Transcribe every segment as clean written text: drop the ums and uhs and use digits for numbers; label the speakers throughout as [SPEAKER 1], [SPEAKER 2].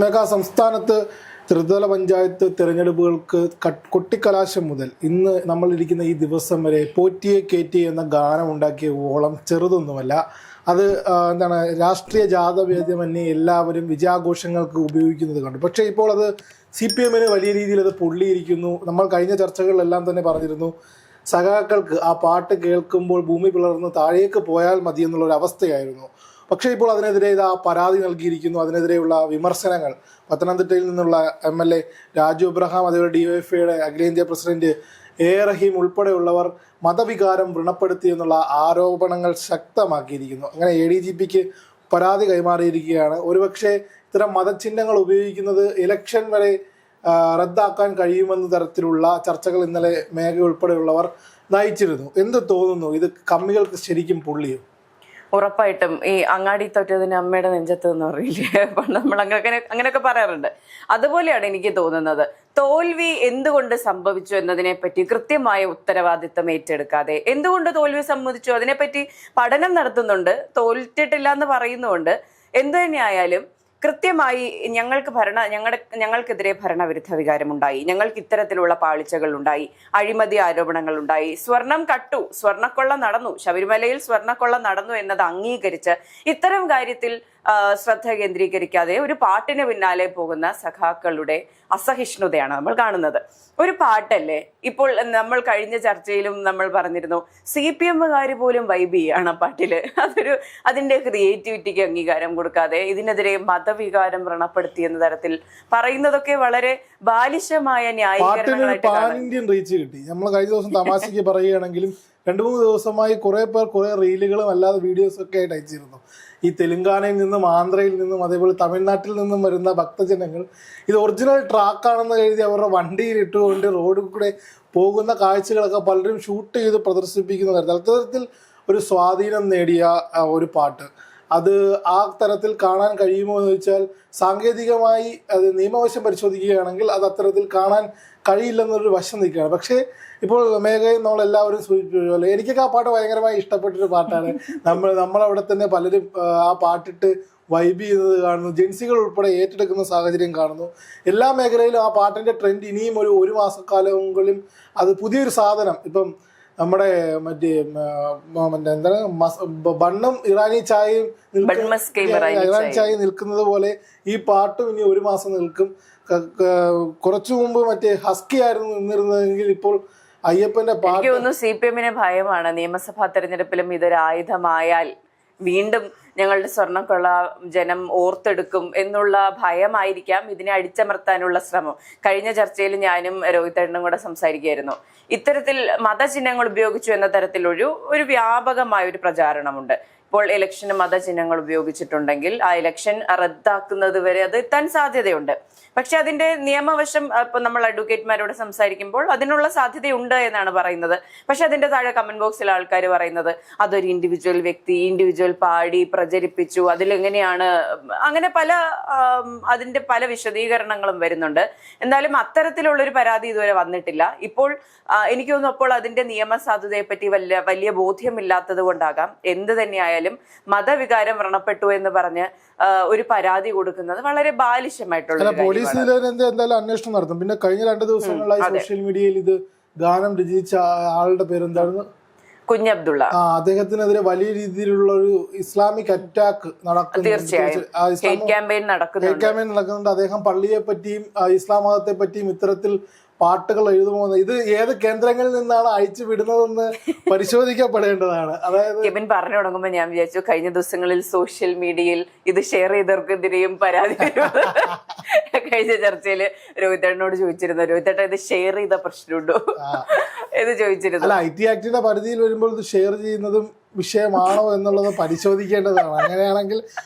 [SPEAKER 1] മേഘ സംസ്ഥാനത്ത് ത്രിതല പഞ്ചായത്ത് തിരഞ്ഞെടുപ്പുകൾക്ക് കൊട്ടിക്കലാശം മുതൽ ഇന്ന് നമ്മളിരിക്കുന്ന ഈ ദിവസം വരെ പോറ്റിയെ കേറ്റി എന്ന ഗാനം ഉണ്ടാക്കിയ ഓളം ചെറുതൊന്നുമല്ല. അത് എന്താണ് രാഷ്ട്രീയ ജാഥവേദ്യമന്യേ എല്ലാവരും വിജയാഘോഷങ്ങൾക്ക് ഉപയോഗിക്കുന്നത് കണ്ടു. പക്ഷേ ഇപ്പോൾ അത് CPM-ന് വലിയ രീതിയിൽ അത് പൊള്ളിയിരിക്കുന്നു. നമ്മൾ കഴിഞ്ഞ ചർച്ചകളിലെല്ലാം തന്നെ പറഞ്ഞിരുന്നു, സഖാക്കൾക്ക് ആ പാട്ട് കേൾക്കുമ്പോൾ ഭൂമി പിളർന്ന് താഴേക്ക് പോയാൽ മതി എന്നുള്ളൊരു അവസ്ഥയായിരുന്നു. പക്ഷേ ഇപ്പോൾ അതിനെതിരെ ഇതാ പരാതി നൽകിയിരിക്കുന്നു. അതിനെതിരെയുള്ള വിമർശനങ്ങൾ പത്തനംതിട്ടയിൽ നിന്നുള്ള MLA രാജു എബ്രഹാം, അതേപോലെ DYFIയുടെ അഖിലേന്ത്യാ പ്രസിഡന്റ് A റഹീം ഉൾപ്പെടെയുള്ളവർ മതവികാരം വ്രണപ്പെടുത്തി എന്നുള്ള ആരോപണങ്ങൾ ശക്തമാക്കിയിരിക്കുന്നു. അങ്ങനെ ADGPക്ക് പരാതി കൈമാറിയിരിക്കുകയാണ്. ഒരുപക്ഷെ ഇത്തരം മതചിഹ്നങ്ങൾ ഉപയോഗിക്കുന്നത് ഇലക്ഷൻ വരെ റദ്ദാക്കാൻ കഴിയുമെന്ന തരത്തിലുള്ള ചർച്ചകൾ ഇന്നലെ മേഘ ഉൾപ്പെടെയുള്ളവർ നയിച്ചിരുന്നു. എന്ത് തോന്നുന്നു, ഇത് കമ്മികൾക്ക് ശരിക്കും പൊള്ളിയോ?
[SPEAKER 2] ഉറപ്പായിട്ടും ഈ അങ്ങാടി തൊറ്റതിന് അമ്മയുടെ നെഞ്ചത്ത് എന്ന് പറയില്ലേ, നമ്മൾ അങ്ങനെയൊക്കെ പറയാറുണ്ട്. അതുപോലെയാണ് എനിക്ക് തോന്നുന്നത്. തോൽവി എന്തുകൊണ്ട് സംഭവിച്ചു എന്നതിനെ പറ്റി കൃത്യമായ ഉത്തരവാദിത്തം ഏറ്റെടുക്കാതെ, എന്തുകൊണ്ട് തോൽവി സംഭവിച്ചു അതിനെപ്പറ്റി പഠനം നടത്തുന്നുണ്ട്, തോറ്റിട്ടില്ല എന്ന് പറയുന്നുണ്ട്. എന്തു തന്നെയായാലും കൃത്യമായി ഞങ്ങൾക്കെതിരെ ഭരണവിരുദ്ധ വികാരമുണ്ടായി, ഞങ്ങൾക്ക് ഇത്തരത്തിലുള്ള പാളിച്ചകൾ ഉണ്ടായി, അഴിമതി ആരോപണങ്ങൾ ഉണ്ടായി, സ്വർണ്ണക്കൊള്ള നടന്നു, ശബരിമലയിൽ സ്വർണ്ണക്കൊള്ള നടന്നു എന്നത് അംഗീകരിച്ച് ഇത്തരം കാര്യത്തിൽ ശ്രദ്ധ കേന്ദ്രീകരിക്കാതെ ഒരു പാട്ടിന് പിന്നാലെ പോകുന്ന സഖാക്കളുടെ അസഹിഷ്ണുതയാണ് നമ്മൾ കാണുന്നത്. ഒരു പാട്ടല്ലേ, ഇപ്പോൾ നമ്മൾ കഴിഞ്ഞ ചർച്ചയിലും നമ്മൾ പറഞ്ഞിരുന്നു, CPM-കാര് പോലും വൈബ് ചെയ്യാണ് പാട്ടില്. അതിന്റെ ക്രിയേറ്റിവിറ്റിക്ക് അംഗീകാരം കൊടുക്കാതെ ഇതിനെതിരെ മതവികാരം വ്രണപ്പെടുത്തി എന്ന തരത്തിൽ പറയുന്നതൊക്കെ വളരെ ബാലിശമായ ന്യായീകരണങ്ങളായിട്ട്
[SPEAKER 1] റീച്ച് കിട്ടി. നമ്മൾ കഴിഞ്ഞ ദിവസം തമാശയ്ക്ക് പറയുകയാണെങ്കിലും 2-3 ദിവസമായി കുറെ പേർ കുറെ റീലുകളും അല്ലാതെ വീഡിയോസും ഒക്കെ ആയിട്ട് അയച്ചിരുന്നു. ഈ തെലുങ്കാനയിൽ നിന്നും ആന്ധ്രയിൽ നിന്നും അതേപോലെ തമിഴ്നാട്ടിൽ നിന്നും വരുന്ന ഭക്തജനങ്ങൾ ഇത് ഒറിജിനൽ ട്രാക്കാണെന്ന് കരുതി അവരുടെ വണ്ടിയിൽ ഇട്ടുകൊണ്ട് റോഡിൽ കൂടെ പോകുന്ന കാഴ്ചകളൊക്കെ പലരും ഷൂട്ട് ചെയ്ത് പ്രദർശിപ്പിക്കുന്ന തരത്തിൽ ഒരു സ്വാധീനം നേടിയ ഒരു പാട്ട്. അത് ആ തരത്തിൽ കാണാൻ കഴിയുമോ എന്ന് ചോദിച്ചാൽ സാങ്കേതികമായി അത് നിയമവശം പരിശോധിക്കുകയാണെങ്കിൽ അത് അത്തരത്തിൽ കാണാൻ കഴിയില്ലെന്നൊരു വശം നിൽക്കുകയാണ്. പക്ഷേ ഇപ്പോൾ മേഘയും നമ്മളെല്ലാവരും സൂചിപ്പിച്ച പോലെ എനിക്കൊക്കെ ആ പാട്ട് ഭയങ്കരമായി ഇഷ്ടപ്പെട്ടൊരു പാട്ടാണ്. നമ്മളവിടെ തന്നെ പലരും ആ പാട്ടിട്ട് വൈബ് ചെയ്യുന്നത് കാണുന്നു, ജെൻസികൾ ഉൾപ്പെടെ ഏറ്റെടുക്കുന്ന സാഹചര്യം കാണുന്നു. എല്ലാ മേഖലയിലും ആ പാട്ടിൻ്റെ ട്രെൻഡ് ഇനിയും ഒരു മാസക്കാലമെങ്കിലും അത് പുതിയൊരു സാധനം. ഇപ്പം നമ്മുടെ മറ്റേ എന്താണ് ബണ്ണും ഇറാനി ചായയും നിൽക്കുന്നത് പോലെ ഈ പാട്ടും ഇനി 1 മാസം നിൽക്കും. കുറച്ചു മുമ്പ് മറ്റേ ഹസ്കി ആയിരുന്നു നിന്നിരുന്നതെങ്കിൽ ഇപ്പോൾ അയ്യപ്പന്റെ പാട്ട്.
[SPEAKER 2] എനിക്ക് തോന്നുന്നു CPM-ന് ഭയമാണ്, നിയമസഭാ തെരഞ്ഞെടുപ്പിലും ഇതൊരു ആയുധമായാൽ വീണ്ടും ഞങ്ങളുടെ സ്വർണ്ണക്കൊള്ള ജനം ഓർത്തെടുക്കും എന്നുള്ള ഭയമായിരിക്കാം ഇതിനെ അടിച്ചമർത്താനുള്ള ശ്രമം. കഴിഞ്ഞ ചർച്ചയിൽ ഞാനും രോഹിതേട്ടനും കൂടെ സംസാരിക്കുകയായിരുന്നു. ഇത്തരത്തിൽ മതചിഹ്നങ്ങൾ ഉപയോഗിച്ചു എന്ന തരത്തിൽ ഒരു വ്യാപകമായ ഒരു പ്രചാരണമുണ്ട്. ഇപ്പോൾ ഇലക്ഷന് മതചിഹ്നങ്ങൾ ഉപയോഗിച്ചിട്ടുണ്ടെങ്കിൽ ആ ഇലക്ഷൻ റദ്ദാക്കുന്നത് വരെ അത് എത്താൻ സാധ്യതയുണ്ട്. പക്ഷെ അതിന്റെ നിയമവശം ഇപ്പൊ നമ്മൾ അഡ്വക്കേറ്റ്മാരോട് സംസാരിക്കുമ്പോൾ അതിനുള്ള സാധ്യതയുണ്ട് എന്നാണ് പറയുന്നത്. പക്ഷെ അതിന്റെ താഴെ കമന്റ് ബോക്സിൽ ആൾക്കാർ പറയുന്നത് അതൊരു ഇൻഡിവിജ്വൽ പാടി പ്രചരിപ്പിച്ചു, അതിലെങ്ങനെയാണ്, അങ്ങനെ അതിന്റെ പല വിശദീകരണങ്ങളും വരുന്നുണ്ട്. എന്തായാലും അത്തരത്തിലുള്ളൊരു പരാതി ഇതുവരെ വന്നിട്ടില്ല. ഇപ്പോൾ എനിക്ക് തോന്നുന്നു അപ്പോൾ അതിന്റെ നിയമസാധുതയെ പറ്റി വലിയ ബോധ്യമില്ലാത്തത് കൊണ്ടാകാം എന്ത് തന്നെയായാലും മതവികാരം വ്രണപ്പെട്ടു എന്ന് പറഞ്ഞ് ഒരു പരാതി കൊടുക്കുന്നത് വളരെ ബാലിശമായിട്ടുള്ള
[SPEAKER 1] പോലീസ് എന്തായാലും അന്വേഷണം നടത്തും. പിന്നെ കഴിഞ്ഞ 2 ദിവസങ്ങളായി സോഷ്യൽ മീഡിയയിൽ ഇത് ഗാനം രചിച്ച ആളുടെ പേരെന്തായിരുന്നു,
[SPEAKER 2] കുഞ്ഞബ്ദുള്ള,
[SPEAKER 1] അദ്ദേഹത്തിനെതിരെ വലിയ രീതിയിലുള്ള ഒരു ഇസ്ലാമിക് അറ്റാക്ക് നടക്കുന്നുണ്ട്. അദ്ദേഹം പള്ളിയെ പറ്റിയും ഇസ്ലാം മതത്തെ പറ്റിയും ഇത്തരത്തിൽ പാട്ടുകൾ എഴുതുമോ, ഇത് ഏത് കേന്ദ്രങ്ങളിൽ നിന്നാണ് അയച്ചു വിടുന്നതെന്ന് പരിശോധിക്കപ്പെടേണ്ടതാണ്. അതായത്
[SPEAKER 2] കെവിൻ പറഞ്ഞു തുടങ്ങുമ്പോൾ ഞാൻ വിചാരിച്ചു കഴിഞ്ഞ ദിവസങ്ങളിൽ സോഷ്യൽ മീഡിയയിൽ ഇത് ഷെയർ ചെയ്തവർക്കെതിരെയും പരാതി കഴിഞ്ഞ ചർച്ചയിൽ രോഹിതേട്ടനോട് ചോദിച്ചിരുന്നു, രോഹിതേട്ടൻ ഇത് ഷെയർ ചെയ്ത പ്രശ്നമുണ്ടോ എന്ന് ചോദിച്ചിരുന്നു.
[SPEAKER 1] അല്ല, IT ആക്ടിന്റെ പരിധിയിൽ വരുമ്പോൾ ഇത് ഷെയർ ചെയ്യുന്നതും വിഷയമാണോ എന്നുള്ളത് പരിശോധിക്കേണ്ടതാണ്. അങ്ങനെയാണെങ്കിൽ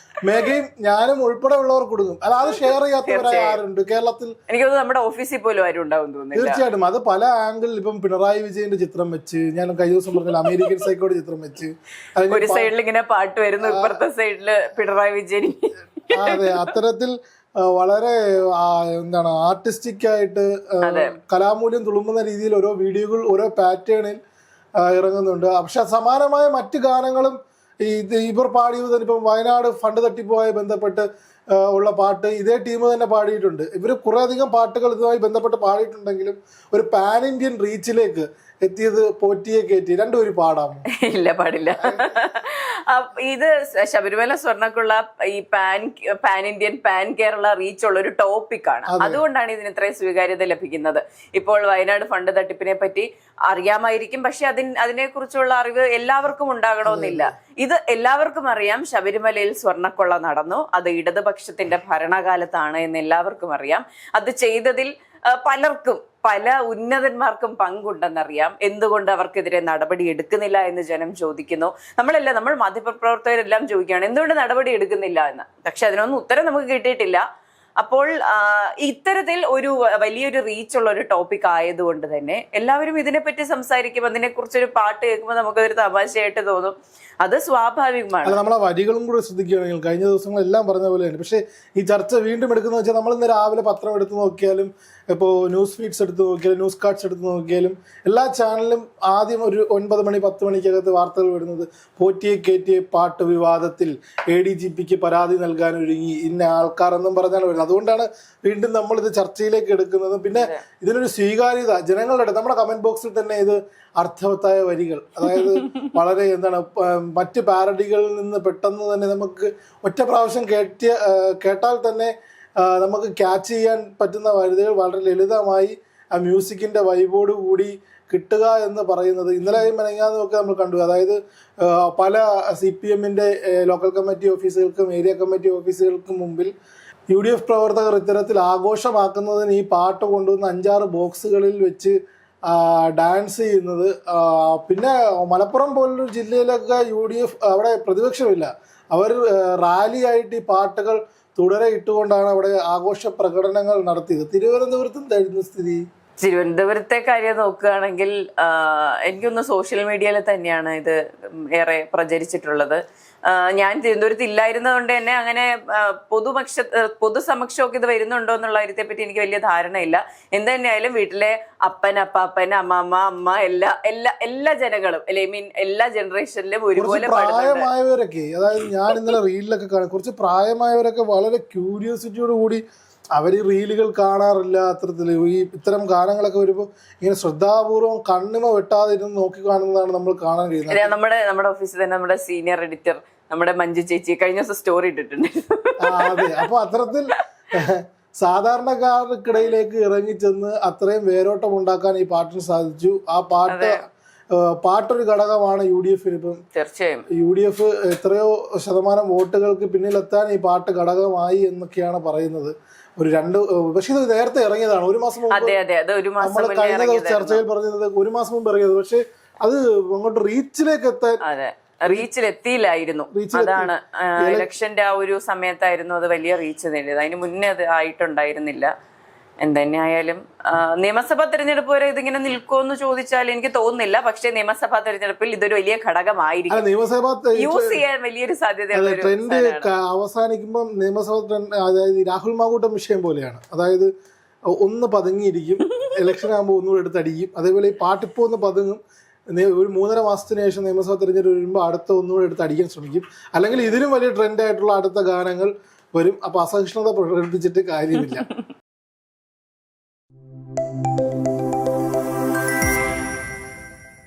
[SPEAKER 1] മേഘയും ഞാനും ഉൾപ്പെടെ ഉള്ളവർ കൊടുക്കും. അല്ല, അത് ഷെയർ ചെയ്യാത്തവരായ ആരുണ്ട് കേരളത്തിൽ?
[SPEAKER 2] എനിക്ക് തോന്നുന്നു നമ്മുടെ ഓഫീസിൽ പോലും ആരും ഉണ്ടാവും തോന്നുന്നു.
[SPEAKER 1] തീർച്ചയായിട്ടും അത് പല ആംഗിളിൽ. ഇപ്പം പിണറായി വിജയന്റെ ചിത്രം വെച്ച്, ഞാൻ കഴിഞ്ഞ ദിവസം പറഞ്ഞ അമേരിക്കൻ സൈക്കോയുടെ ചിത്രം വെച്ച്,
[SPEAKER 2] ഒരു സൈഡിൽ ഇങ്ങനെ പാട്ട് വരുന്നു, ഇപ്പുറത്തെ സൈഡില് പിണറായി വിജയൻ.
[SPEAKER 1] അതെ, അത്തരത്തിൽ വളരെ എന്താണ് ആർട്ടിസ്റ്റിക് ആയിട്ട് കലാമൂല്യം തുളുമ്പുന്ന രീതിയിൽ ഓരോ വീഡിയോകൾ ഓരോ പാറ്റേണിൽ ഇറങ്ങുന്നുണ്ട്. പക്ഷെ സമാനമായ മറ്റു ഗാനങ്ങളും ഇവർ പാടിയത് ഇപ്പം വയനാട് ഫണ്ട് തട്ടിപ്പുമായി ബന്ധപ്പെട്ട് ഉള്ള പാട്ട് ഇതേ ടീം തന്നെ പാടിയിട്ടുണ്ട്. ഇവർ കുറേ അധികം പാട്ടുകൾ ഇതുമായി ബന്ധപ്പെട്ട് പാടിയിട്ടുണ്ടെങ്കിലും ഒരു പാൻ ഇന്ത്യൻ റീച്ചിലേക്ക് എത്തിയത് പോറ്റിയെ കയറ്റി. രണ്ടുപേരും പാടാമോ?
[SPEAKER 2] ഇല്ല, പാടില്ല. ഇത് ശബരിമല സ്വർണ്ണക്കുള്ള ഈ pan Indian pan Kerala reach ഉള്ള ഒരു ടോപ്പിക്കാണ്. അതുകൊണ്ടാണ് ഇതിന് ഇത്രയും സ്വീകാര്യത ലഭിക്കുന്നത്. ഇപ്പോൾ വയനാട് ഫണ്ട് തട്ടിപ്പിനെ പറ്റി അറിയാമായിരിക്കും, പക്ഷെ അതിനെക്കുറിച്ചുള്ള അറിവ് എല്ലാവർക്കും ഉണ്ടാകണമെന്നില്ല. ഇത് എല്ലാവർക്കും അറിയാം, ശബരിമലയിൽ സ്വർണ്ണക്കൊള്ള നടന്നു, അത് ഇടതുപക്ഷത്തിന്റെ ഭരണകാലത്താണ് എന്ന് എല്ലാവർക്കും അറിയാം. അത് ചെയ്തതിൽ പലർക്കും പല ഉന്നതന്മാർക്കും പങ്കുണ്ടെന്നറിയാം. എന്തുകൊണ്ട് അവർക്കെതിരെ നടപടി എടുക്കുന്നില്ല എന്ന് ജനം ചോദിക്കുന്നു. നമ്മൾ മാധ്യമപ്രവർത്തകരെല്ലാം ചോദിക്കുകയാണ് എന്തുകൊണ്ട് നടപടി എടുക്കുന്നില്ല എന്ന്. പക്ഷെ അതിനൊന്നും ഉത്തരം നമുക്ക് കിട്ടിയിട്ടില്ല. അപ്പോൾ ഇത്തരത്തിൽ ഒരു വലിയൊരു റീച്ചുള്ള ഒരു ടോപ്പിക് ആയതുകൊണ്ട് തന്നെ എല്ലാവരും ഇതിനെപ്പറ്റി സംസാരിക്കും. അതിനെക്കുറിച്ചൊരു പാട്ട് കേൾക്കുമ്പോൾ നമുക്കതൊരു തമാശയായിട്ട് തോന്നും. അത് സ്വാഭാവികമാണ്.
[SPEAKER 1] നമ്മളെ വരികളും കൂടെ ശ്രദ്ധിക്കുകയാണെങ്കിൽ കഴിഞ്ഞ ദിവസങ്ങളെല്ലാം പറഞ്ഞ പോലെ തന്നെ. പക്ഷേ ഈ ചർച്ച വീണ്ടും എടുക്കുന്ന വെച്ചാൽ നമ്മൾ ഇന്ന് രാവിലെ പത്രം എടുത്ത് നോക്കിയാലും ഇപ്പോൾ ന്യൂസ് ഫീഡ്സ് എടുത്ത് നോക്കിയാലും ന്യൂസ് കാർഡ്സ് എടുത്ത് നോക്കിയാലും എല്ലാ ചാനലിലും ആദ്യം ഒരു 9 മണി 10 മണിക്കകത്ത് വാർത്തകൾ വരുന്നത് പോറ്റിയെ കയറ്റിയ പാട്ട് വിവാദത്തിൽ ADGPക്ക് പരാതി നൽകാൻ ഒരുങ്ങി ഇന്ന ആൾക്കാർ എന്നും പറഞ്ഞാണ് വരുന്നത്. അതുകൊണ്ടാണ് വീണ്ടും നമ്മളിത് ചർച്ചയിലേക്ക് എടുക്കുന്നത്. പിന്നെ ഇതിനൊരു സ്വീകാര്യത ജനങ്ങളുടെ നമ്മുടെ കമന്റ് ബോക്സിൽ തന്നെ ഇത് അർത്ഥവത്തായ വരികൾ, അതായത് വളരെ മറ്റ് പാരഡികളിൽ നിന്ന് പെട്ടെന്ന് തന്നെ നമുക്ക് ഒറ്റ പ്രാവശ്യം കേട്ടാൽ തന്നെ നമുക്ക് ക്യാച്ച് ചെയ്യാൻ പറ്റുന്ന വരികൾ വളരെ ലളിതമായി ആ മ്യൂസിക്കിന്റെ വൈബോട് കൂടി കിട്ടുക എന്ന് പറയുന്നത് ഇന്നലെ മെനങ്ങാന്ന് ഒക്കെ നമ്മൾ കണ്ടു. അതായത് പല CPMന്റെ ലോക്കൽ കമ്മിറ്റി ഓഫീസുകൾക്കും ഏരിയ കമ്മിറ്റി ഓഫീസുകൾക്കും മുമ്പിൽ UDF പ്രവർത്തകർ ഇത്തരത്തിൽ ആഘോഷമാക്കുന്നതിന് ഈ പാട്ട് കൊണ്ടുവന്ന് 5-6 ബോക്സുകളിൽ വെച്ച് ഡാൻസ് ചെയ്യുന്നത്. പിന്നെ മലപ്പുറം പോലൊരു ജില്ലയിലൊക്കെ UDF അവിടെ പ്രതിപക്ഷമില്ല, അവർ റാലിയായിട്ട് ഈ പാട്ടുകൾ തുടരെ ഇട്ടുകൊണ്ടാണ് അവിടെ ആഘോഷ പ്രകടനങ്ങൾ നടത്തിയത്. തിരുവനന്തപുരത്ത് എന്തായിരുന്നു സ്ഥിതി?
[SPEAKER 2] തിരുവനന്തപുരത്തെ കാര്യം നോക്കുകയാണെങ്കിൽ എനിക്കൊന്ന് സോഷ്യൽ മീഡിയയിൽ തന്നെയാണ് ഇത് ഏറെ പ്രചരിച്ചിട്ടുള്ളത്. ഞാൻ തിരുവനന്തപുരത്ത് ഇല്ലായിരുന്നതുകൊണ്ട് തന്നെ അങ്ങനെ പൊതുസമക്ഷമൊക്കെ ഇത് വരുന്നുണ്ടോ എന്നുള്ള കാര്യത്തെ പറ്റി എനിക്ക് വലിയ ധാരണയില്ല. എന്ത് തന്നെയായാലും വീട്ടിലെ അപ്പൻ അമ്മ അമ്മ എല്ലാ ജനങ്ങളും എല്ലാ ജനറേഷനിലും ഒരുപോലെ
[SPEAKER 1] പ്രായമായവരൊക്കെ, അതായത് ഞാൻ ഇന്നലെ റീലിലൊക്കെ കാണാം, കുറച്ച് പ്രായമായവരൊക്കെ വളരെ ക്യൂരിയോസിറ്റിയോട് കൂടി അവർ ഈ റീലുകൾ കാണാറില്ല. അത്തരത്തിൽ ഇത്തരം ഗാനങ്ങളൊക്കെ വരുമ്പോൾ ഇങ്ങനെ ശ്രദ്ധാപൂർവം കണ്ണിമ വെട്ടാതിരുന്ന് നോക്കി കാണുന്നതാണ് നമ്മൾ കാണാൻ കഴിയുന്നത്.
[SPEAKER 2] നമ്മുടെ ഓഫീസിൽ തന്നെ നമ്മുടെ സീനിയർ എഡിറ്റർ നമ്മുടെ മഞ്ജു ചേച്ചി കഴിഞ്ഞ ദിവസം സ്റ്റോറി ഇട്ടിട്ടുണ്ട്.
[SPEAKER 1] അതെ, അപ്പൊ അത്തരത്തിൽ സാധാരണക്കാർക്കിടയിലേക്ക് ഇറങ്ങിച്ചെന്ന് അത്രയും വേരോട്ടം ഉണ്ടാക്കാൻ ഈ പാട്ടിന് സാധിച്ചു. ആ പാട്ടൊരു ഘടകമാണ് UDFന്. ഇപ്പം
[SPEAKER 2] തീർച്ചയായും
[SPEAKER 1] UDF എത്രയോ ശതമാനം വോട്ടുകൾക്ക് പിന്നിലെത്താൻ ഈ പാട്ട് ഘടകമായി എന്നൊക്കെയാണ് പറയുന്നത്. പക്ഷെ ഇത് നേരത്തെ ഇറങ്ങിയതാണ്, 1 മാസം മുമ്പ്. നമ്മൾ കഴിഞ്ഞ ദിവസം ചർച്ചയിൽ പറഞ്ഞത് 1 മാസം മുമ്പ് ഇറങ്ങിയത്. പക്ഷെ അത് അങ്ങോട്ട് റീച്ചിലേക്ക് എത്താൻ
[SPEAKER 2] റീച്ചിലെത്തിയില്ലായിരുന്നു. അതാണ് ഇലക്ഷന്റെ ആ ഒരു സമയത്തായിരുന്നു അത് വലിയ റീച്ച് നേടിയത്. അതിന് മുന്നേ അത് ആയിട്ടുണ്ടായിരുന്നില്ല. എന്തുതന്നെയായാലും നിയമസഭാ തെരഞ്ഞെടുപ്പ് വരെ ഇതിങ്ങനെ നിൽക്കുമെന്ന് ചോദിച്ചാൽ എനിക്ക് തോന്നുന്നില്ല. പക്ഷെ നിയമസഭാ തെരഞ്ഞെടുപ്പിൽ ഇതൊരു വലിയ ഘടകമായിരിക്കും, യൂസ് ചെയ്യാൻ വലിയൊരു സാധ്യതയുള്ള
[SPEAKER 1] ട്രെൻഡ് അവസാനിക്കുമ്പോൾ നിയമസഭാ ട്രെൻഡ്, അതായത് രാഹുൽ മാങ്കൂട്ടം വിഷയം പോലെയാണ്. അതായത് ഒന്ന് പതുങ്ങിയിരിക്കും, ഇലക്ഷൻ ആകുമ്പോൾ ഒന്നുകൂടെ എടുത്തടിക്കും. അതേപോലെ ഈ പാട്ടിപ്പോ ഒന്ന് പതുങ്ങും, ഒരു 3.5 മാസത്തിന് ശേഷം നിയമസഭാ തെരഞ്ഞെടുപ്പ് വരുമ്പോൾ അടുത്ത ഒന്നുകൂടെ എടുത്ത് അടിക്കാൻ ശ്രമിക്കും. അല്ലെങ്കിൽ ഇതിലും വലിയ ട്രെൻഡായിട്ടുള്ള അടുത്ത ഗാനങ്ങൾ വരും. അപ്പൊ അസഹിഷ്ണുത പ്രകടിപ്പിച്ചിട്ട് കാര്യമില്ല.